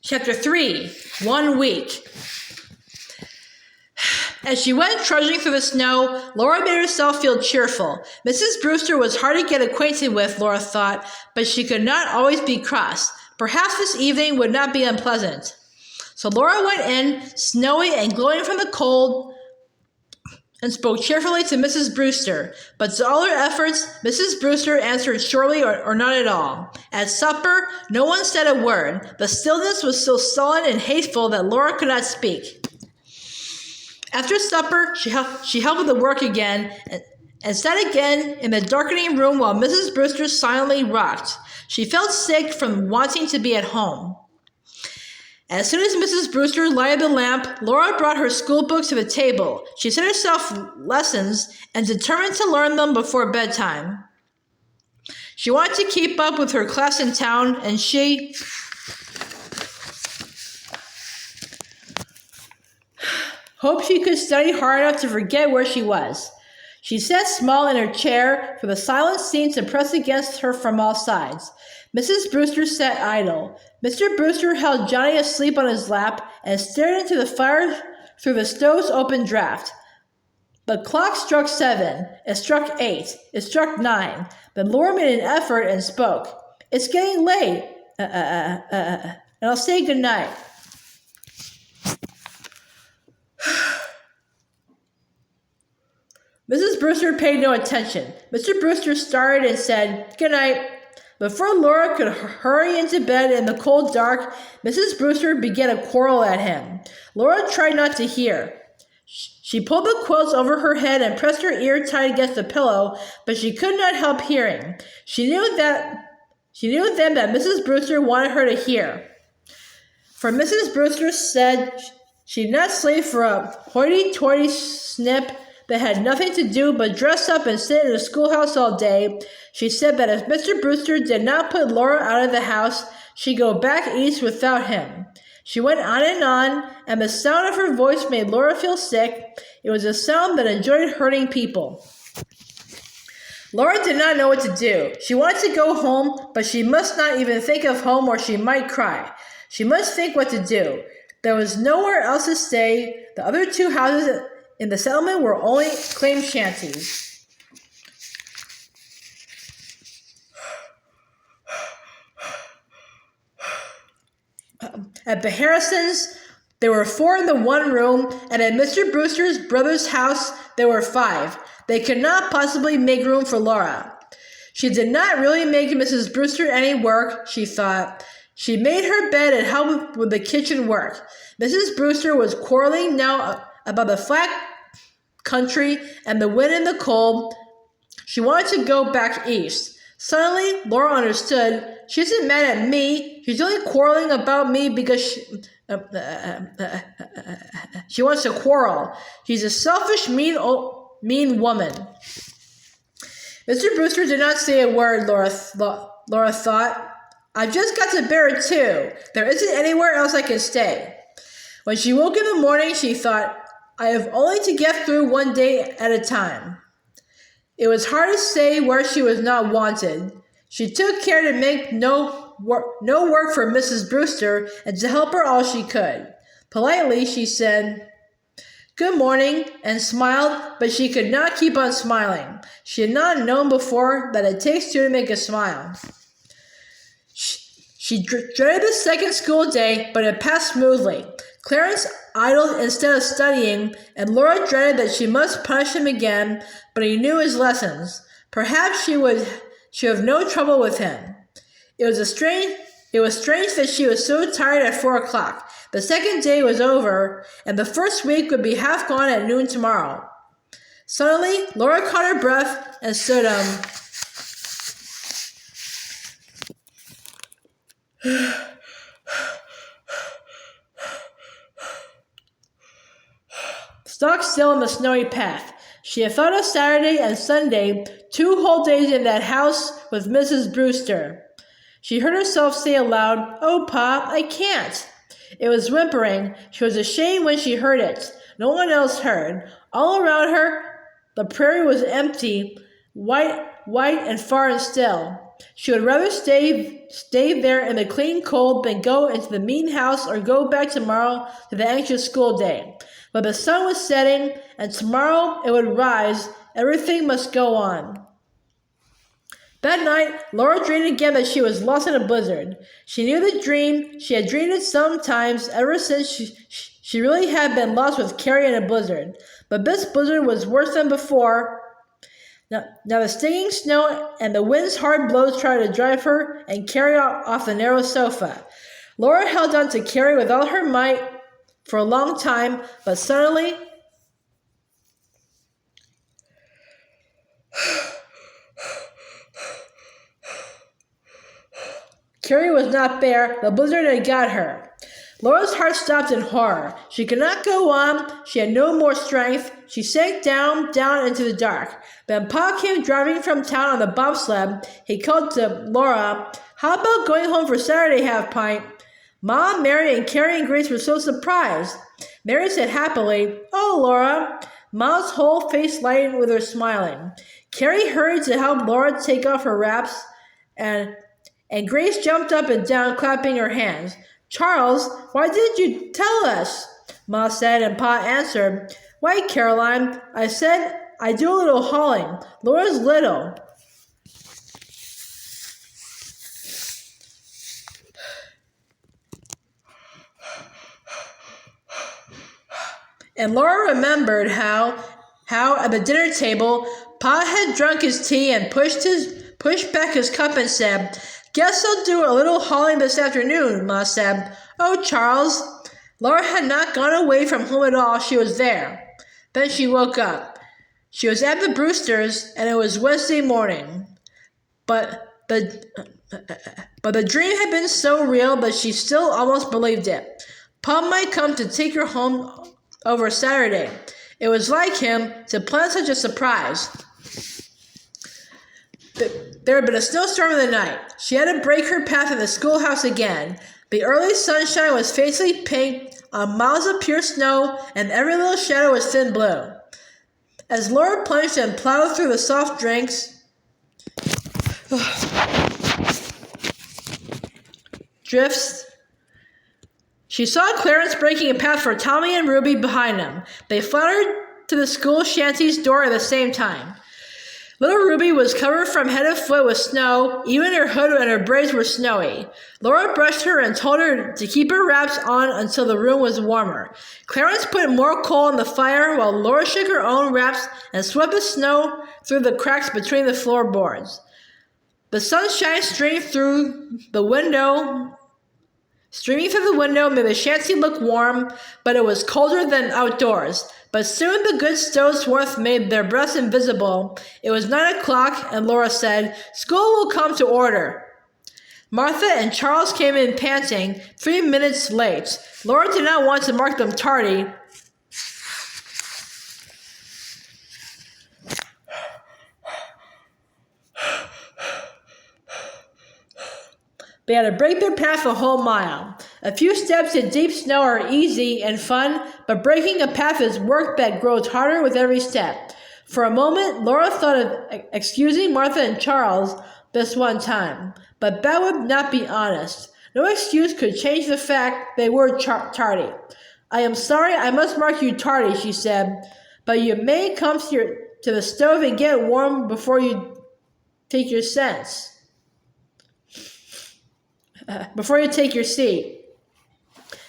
Chapter 3, 1 week. As she went trudging through the snow, Laura made herself feel cheerful. Mrs. Brewster was hard to get acquainted with, Laura thought, but she could not always be cross. Perhaps this evening would not be unpleasant. So Laura went in, snowy and glowing from the cold, and spoke cheerfully to Mrs. Brewster. But to all her efforts, Mrs. Brewster answered shortly or not at all. At supper, no one said a word. The stillness was so sullen and hateful that Laura could not speak. After supper, she helped with the work again and sat again in the darkening room while Mrs. Brewster silently rocked. She felt sick from wanting to be at home. As soon as Mrs. Brewster lighted the lamp, Laura brought her school books to the table. She set herself lessons and determined to learn them before bedtime. She wanted to keep up with her class in town, and she hoped she could study hard enough to forget where she was. She sat small in her chair, for the silence seemed to press against her from all sides. Mrs. Brewster sat idle. Mr. Brewster held Johnny asleep on his lap and stared into the fire through the stove's open draft. The clock struck 7. It struck 8. It struck 9. Then Laura made an effort and spoke. "It's getting late. And I'll say good night." Mrs. Brewster paid no attention. Mr. Brewster started and said, "Good night." Before Laura could hurry into bed in the cold dark, Mrs. Brewster began a quarrel at him. Laura tried not to hear. She pulled the quilts over her head and pressed her ear tight against the pillow, but she could not help hearing. She knew then that Mrs. Brewster wanted her to hear. For Mrs. Brewster said she did not sleep for a hoity-toity snip that had nothing to do but dress up and sit in the schoolhouse all day. She said that if Mr. Brewster did not put Laura out of the house, she'd go back east without him. She went on, and the sound of her voice made Laura feel sick. It was a sound that enjoyed hurting people. Laura did not know what to do. She wanted to go home, but she must not even think of home or she might cry. She must think what to do. There was nowhere else to stay. The other 2 houses in the settlement were only claim shanties. At the Harrisons, there were 4 in the one room, and at Mr. Brewster's brother's house, there were 5. They could not possibly make room for Laura. She did not really make Mrs. Brewster any work, she thought. She made her bed and helped with the kitchen work. Mrs. Brewster was quarreling now about the flat country and the wind and the cold. She wanted to go back east. Suddenly, Laura understood. She isn't mad at me. She's only quarreling about me because she wants to quarrel. She's a selfish, mean woman. Mr. Brewster did not say a word, Laura thought. I've just got to bear it too. There isn't anywhere else I can stay. When she woke in the morning, she thought, I have only to get through one day at a time. It was hard to stay where she was not wanted. She took care to make no work for Mrs. Brewster and to help her all she could. Politely, she said, "Good morning," and smiled, but she could not keep on smiling. She had not known before that it takes 2 to make a smile. She dreaded the second school day, but it passed smoothly. Clarence idled instead of studying, and Laura dreaded that she must punish him again, but he knew his lessons. Perhaps she would have no trouble with him. It was strange that she was so tired at 4 o'clock. The second day was over, and the first week would be half gone at noon tomorrow. Suddenly, Laura caught her breath and stood stock still on the snowy path. She had thought of Saturday and Sunday, 2 whole days in that house with Mrs. Brewster. She heard herself say aloud, "Oh, Pa, I can't." It was whimpering. She was ashamed when she heard it. No one else heard. All around her, the prairie was empty, white and far and still. She would rather stay there in the clean cold than go into the mean house or go back tomorrow to the anxious school day. But the sun was setting, and tomorrow it would rise. Everything must go on. That night, Laura dreamed again that she was lost in a blizzard. She knew the dream. She had dreamed it sometimes ever since she really had been lost with Carrie in a blizzard. But this blizzard was worse than before. Now the stinging snow and the wind's hard blows tried to drive her and Carrie off the narrow sofa. Laura held on to Carrie with all her might for a long time, but suddenly Carrie was not there. The blizzard had got her. Laura's heart stopped in horror. She could not go on. She had no more strength. She sank down into the dark. When Pa came driving from town on the bobsled, he called to Laura, "How about going home for Saturday half-pint?" Mom, Mary, and Carrie and Grace were so surprised. Mary said happily, "Oh, Laura." Mom's whole face lightened with her smiling. Carrie hurried to help Laura take off her wraps, and Grace jumped up and down, clapping her hands. "Charles, why didn't you tell us?" Ma said, and Pa answered, "Why, Caroline, I said I'd do a little hauling. Laura's little." And Laura remembered how at the dinner table, Pa had drunk his tea and pushed back his cup and said, "Guess I'll do a little hauling this afternoon," Ma said. "Oh, Charles." Laura had not gone away from home at all. She was there. Then she woke up. She was at the Brewsters, and it was Wednesday morning. But the dream had been so real that she still almost believed it. Pa might come to take her home over Saturday. It was like him to plan such a surprise. There had been a snowstorm in the night. She had to break her path in the schoolhouse again. The early sunshine was faintly pink on miles of pure snow, and every little shadow was thin blue. As Laura plunged and plowed through the soft drifts, she saw Clarence breaking a path for Tommy and Ruby behind him. They fluttered to the school shanty's door at the same time. Little Ruby was covered from head to foot with snow. Even her hood and her braids were snowy. Laura brushed her and told her to keep her wraps on until the room was warmer. Clarence put more coal on the fire while Laura shook her own wraps and swept the snow through the cracks between the floorboards. The sunshine streaming through the window made the shanty look warm, but it was colder than outdoors. But soon the good stove's warmth made their breaths invisible. It was 9 o'clock, and Laura said, "School will come to order." Martha and Charles came in panting, 3 minutes late. Laura did not want to mark them tardy. They had to break their path a whole mile. A few steps in deep snow are easy and fun, but breaking a path is work that grows harder with every step. For a moment, Laura thought of excusing Martha and Charles this one time, but that would not be honest. No excuse could change the fact they were tardy. "I am sorry I must mark you tardy," she said, "but you may come to the stove and get warm before you take your seat."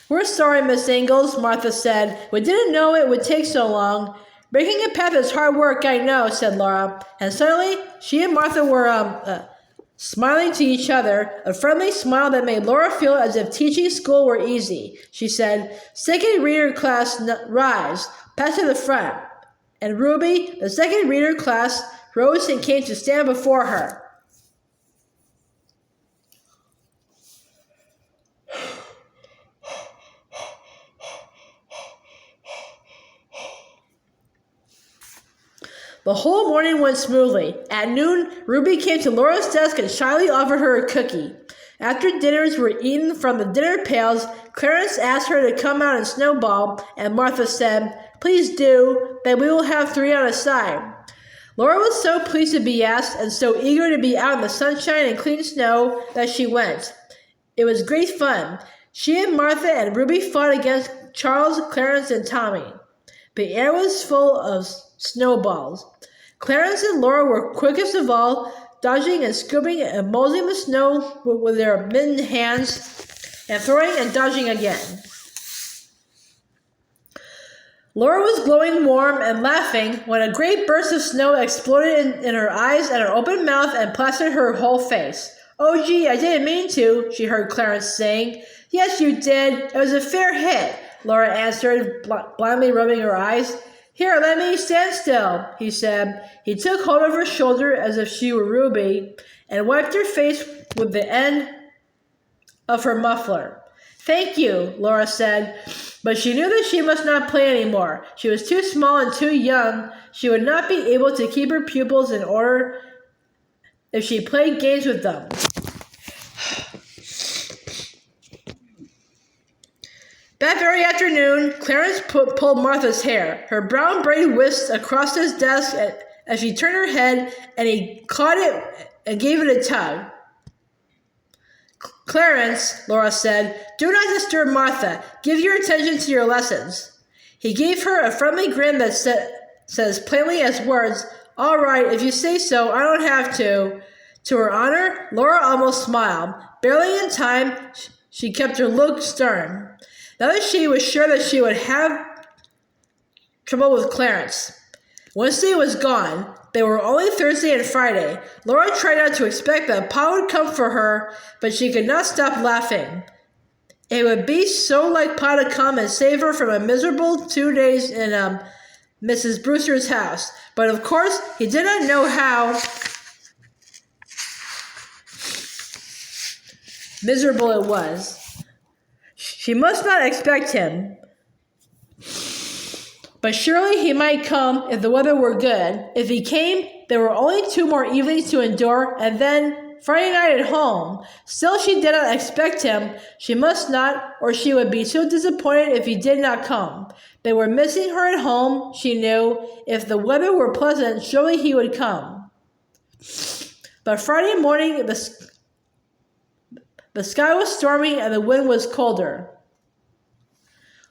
"We're sorry, Miss Ingalls," Martha said. "We didn't know it would take so long." "Breaking a path is hard work, I know," said Laura. And suddenly, she and Martha were smiling to each other, a friendly smile that made Laura feel as if teaching school were easy. She said, "Second reader class, rise, pass to the front." And Ruby, the second reader class, rose and came to stand before her. The whole morning went smoothly. At noon, Ruby came to Laura's desk and shyly offered her a cookie. After dinners were eaten from the dinner pails, Clarence asked her to come out and snowball, and Martha said, "Please do, then we will have 3 on a side." Laura was so pleased to be asked and so eager to be out in the sunshine and clean snow that she went. It was great fun. She and Martha and Ruby fought against Charles, Clarence, and Tommy. The air was full of snowballs. Clarence and Laura were quickest of all, dodging and scooping and moseying the snow with their mittened hands and throwing and dodging again. Laura was glowing warm and laughing when a great burst of snow exploded in her eyes and her open mouth and plastered her whole face. "Oh, gee, I didn't mean to," she heard Clarence saying. "Yes, you did. It was a fair hit," Laura answered, blindly rubbing her eyes. "Here, let me stand still," he said. He took hold of her shoulder as if she were Ruby and wiped her face with the end of her muffler. "Thank you," Laura said, but she knew that she must not play anymore. She was too small and too young. She would not be able to keep her pupils in order if she played games with them. That very afternoon, Clarence pulled Martha's hair. Her brown braid whisked across his desk as she turned her head, and he caught it and gave it a tug. "Clarence," Laura said, "do not disturb Martha. Give your attention to your lessons." He gave her a friendly grin that says plainly as words, "All right, if you say so, I don't have to." To her honor, Laura almost smiled. Barely in time, she kept her look stern. Now that she was sure that she would have trouble with Clarence. Wednesday was gone. They were only Thursday and Friday. Laura tried not to expect that Pa would come for her, but she could not stop laughing. It would be so like Pa to come and save her from a miserable 2 days in Mrs. Brewster's house. But of course, he did not know how miserable it was. She must not expect him. But surely he might come if the weather were good. If he came, there were only 2 more evenings to endure, and then Friday night at home. Still, she did not expect him. She must not, or she would be so disappointed if he did not come. They were missing her at home, she knew. If the weather were pleasant, surely he would come. But Friday morning, the sky was stormy and the wind was colder.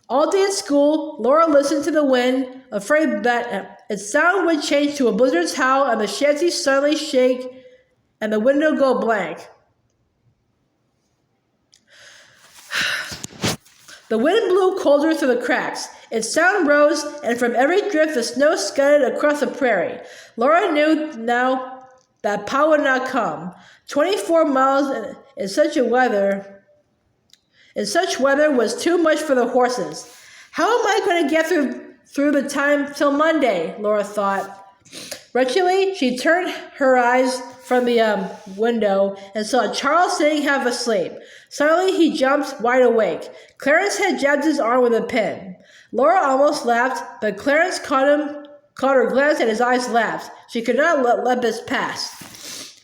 All day at school, Laura listened to the wind, afraid that its sound would change to a blizzard's howl and the shanty suddenly shake and the window go blank. The wind blew colder through the cracks. Its sound rose, and from every drift the snow scudded across the prairie. Laura knew now that Pa would not come. 24 miles in such weather was too much for the horses. How am I going to get through the time till Monday? Laura thought. Wretchedly, she turned her eyes from the window and saw Charles sitting half asleep. Suddenly, he jumped wide awake. Clarence had jabbed his arm with a pin. Laura almost laughed, but Clarence caught her glance and his eyes laughed. She could not let this pass.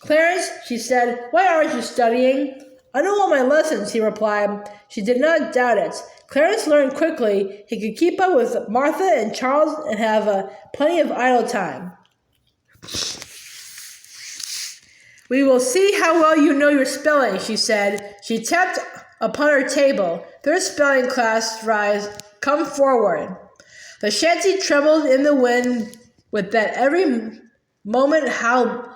"Clarence," she said, "why aren't you studying?" "I know all my lessons," he replied. She did not doubt it. Clarence learned quickly. He could keep up with Martha and Charles and have plenty of idle time. "We will see how well you know your spelling," she said. She tapped upon her table. "Third spelling class, rise. Come forward." The shanty trembled in the wind with that every moment howled.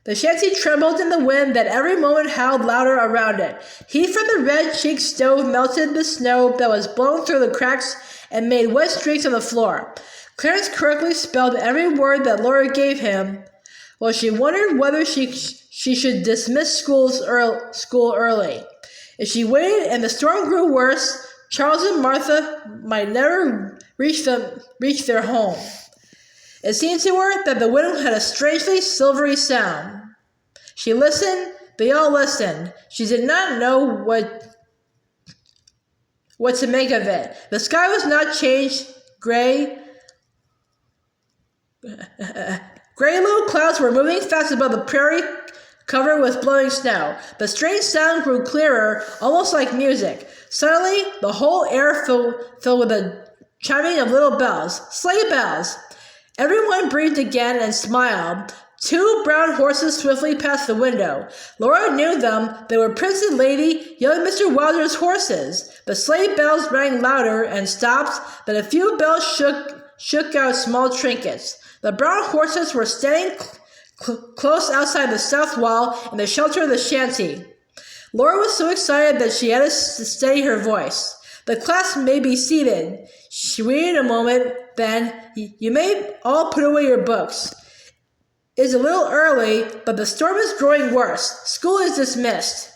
The shanty trembled in the wind that every moment howled louder around it. Heat from the red-cheeked stove melted the snow that was blown through the cracks and made wet streaks on the floor. Clarence correctly spelled every word that Laura gave him, while she wondered whether she should dismiss school early. If she waited and the storm grew worse, Charles and Martha might never reach their home. It seemed to her that the wind had a strangely silvery sound. She listened. They all listened. She did not know what to make of it. The sky was not changed. Gray little clouds were moving fast above the prairie covered with blowing snow. The strange sound grew clearer, almost like music. Suddenly, the whole air filled with the chiming of little bells, sleigh bells. Everyone breathed again and smiled. 2 brown horses swiftly passed the window. Laura knew them. They were Prince and Lady, young Mr. Wilder's horses. The sleigh bells rang louder and stopped, but a few bells shook out small trinkets. The brown horses were standing close outside the south wall in the shelter of the shanty. Laura was so excited that she had to steady her voice. The class may be seated. She waited a moment, then, you may all put away your books. It's a little early, but the storm is growing worse. School is dismissed.